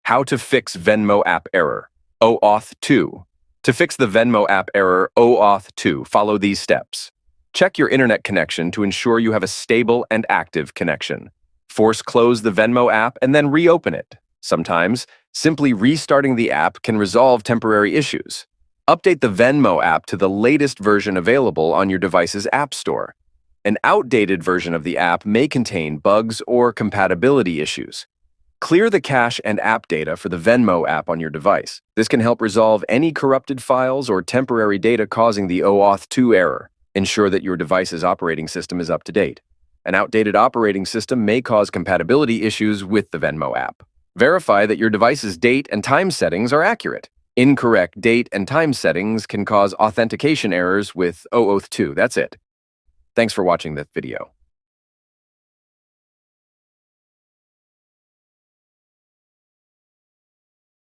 How to fix Venmo app error. OAuth2. To fix the Venmo app error OAuth2, follow these steps. Check your internet connection to ensure you have a stable and active connection. Force close the Venmo app and then reopen it. Sometimes, simply restarting the app can resolve temporary issues. Update the Venmo app to the latest version available on your device's app store. An outdated version of the app may contain bugs or compatibility issues. Clear the cache and app data for the Venmo app on your device. This can help resolve any corrupted files or temporary data causing the OAuth2 error. Ensure that your device's operating system is up to date. An outdated operating system may cause compatibility issues with the Venmo app. Verify that your device's date and time settings are accurate. Incorrect date and time settings can cause authentication errors with OAuth2. That's it. Thanks for watching this video.